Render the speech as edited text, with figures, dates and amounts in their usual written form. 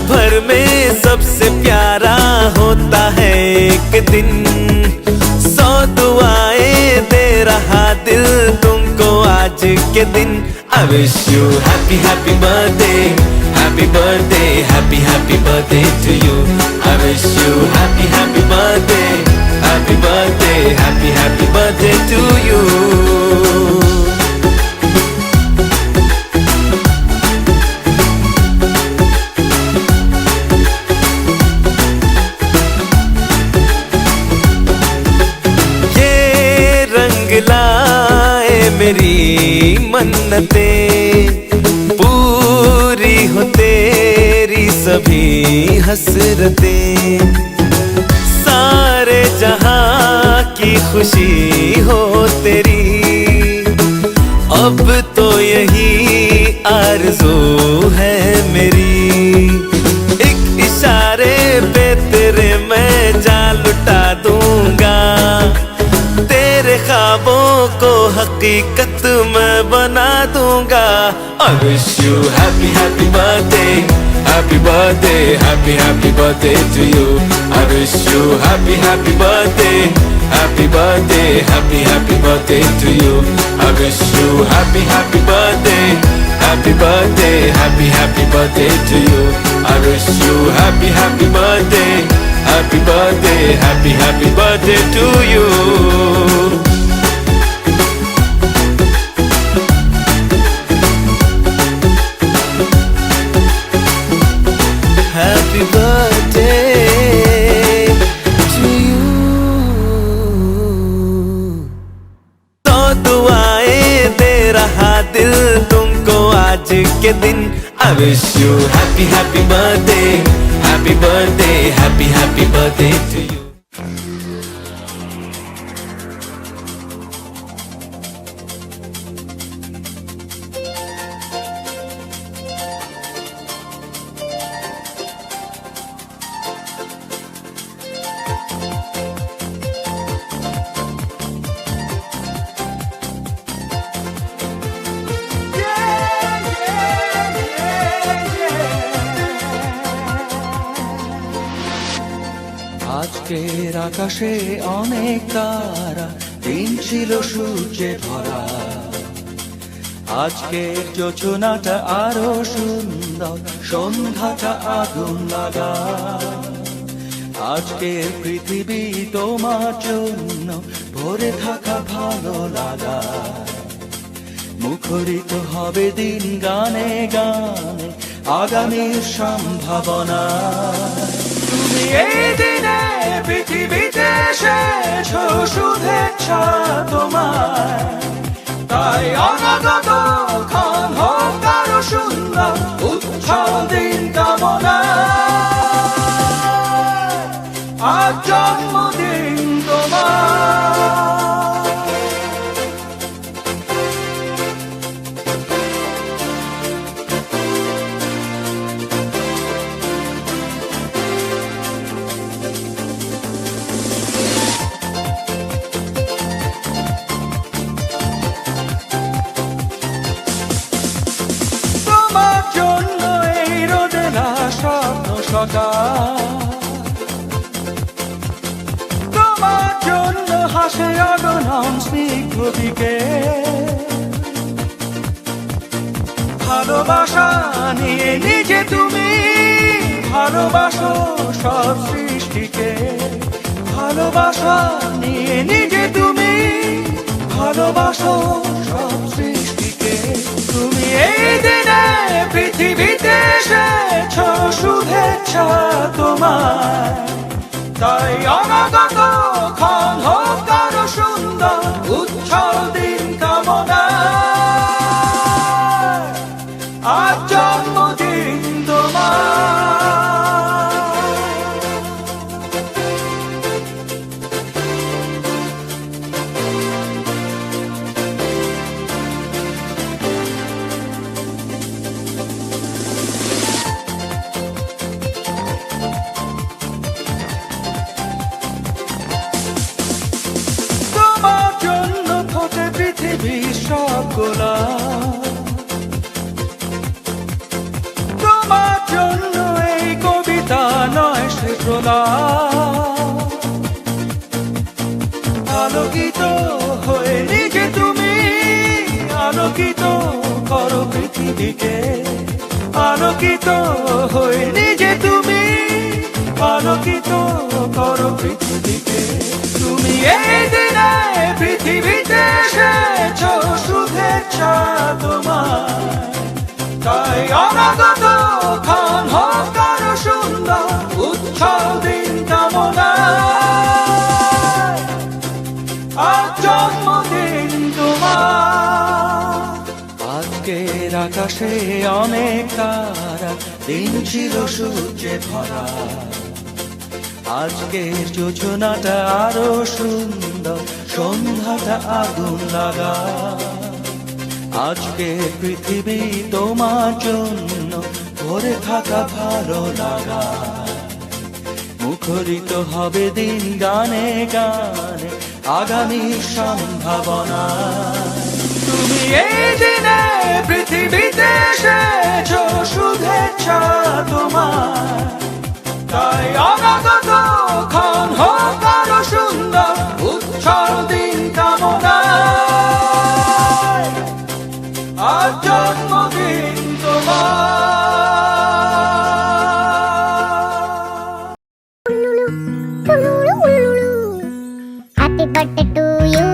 भर में सबसे प्यारा होता है एक दिन। 100 दुआएं दे रहा दिल तुमको आज के दिन। I wish you happy happy birthday, happy birthday, happy happy birthday to you. I wish you happy happy birthday, happy birthday, happy happy birthday to you. लाए मेरी मन्नतें, पूरी हो तेरी सभी हसरतें। सारे जहां की खुशी हो तेरी, अब तो यही आरज़ू है मेरी। एक इशारे पे तेरे मैं जान लुटा दूंगा, तेरे ख्वाबों को हकीकत मैं बना दूंगा। I wish you happy happy birthday, happy birthday, happy happy birthday to you. I wish you happy happy birthday, happy birthday, happy happy birthday to you. I wish you happy happy birthday, happy birthday, happy happy birthday to you. I wish you happy happy birthday, happy birthday, happy happy birthday to you. Happy birthday to you. 100 दुआएं दे रहा दिल तुमको आज के दिन। I wish you happy happy birthday, happy birthday, happy happy birthday to you. আজকের আকাশে অনেক তারা, দিন ছিল সূর্যে ভরা। আজকের যোজনাটা আরো সুন্দর, সন্ধ্যাটা আগুন লাগা। আজকের পৃথিবী তোমার জন্য ভরে থাকা ভালো লাগা। মুখরিত হবে দিন গানে গানে আগামীর সম্ভাবনা। তুমি এই দিনে পৃথিবীতে এসেছো, শুভেচ্ছা তোমার। তাই অনাগত ক্ষণ হোক আরো সুন্দর, উজ্জ্বল দিন কামনা। আজ জন্মদিন তোমার। তোমার জন্য হাসে অগণন স্নিগ্ধ দিকে। ভালোবাসা নিয়ে নিজে তুমি ভালোবাসো সব সৃষ্টিকে। ভালোবাসা নিয়ে নিজে তুমি ভালোবাসো সব সৃষ্টিকে। তুমি এই দিনে পৃথিবীতে এসেছো, শুভেচ্ছা তোমার। তাই অনাগত ক্ষণ হোক আরো সুন্দর, উজ্জ্বল দিন কামনা। আজ জন্মদিন তোমার। গোলাপ, তোমার জন্য এই প্রলাপ আলোকিত হয়ে নিজে তুমি আলোকিত করো পৃথিবীকে আলোকিত হয়ে নিজে তুমি আলোকিত করো পৃথিবীকে তুমি এই দিনে পৃথিবীতে এসেছো শুভেচ্ছা তোমার তাই অনাগত ক্ষণ হোক আরো সুন্দর উৎসব দিন কামনায় আজ জন্মদিন তোমার আজকের আকাশে অনেক তারা দিন ছিল সূর্যে ভরা আজকের যোজনাটা আরো সুন্দর সন্ধ্যাটা আগুন লাগা আজকের পৃথিবী তোমার জন্য ভরে থাকা ভালো লাগা মুখরিত হবে দিন গানে গানে আগামী সম্ভাবনা তুমি এই দিনে পৃথিবীতে এসেছো শুভেচ্ছা তোমার তাই অনাগত ক্ষণ হোক আরো সুন্দর উৎসব দিন কামনায় আজ জন্মদিন তোমার Happy birthday to you,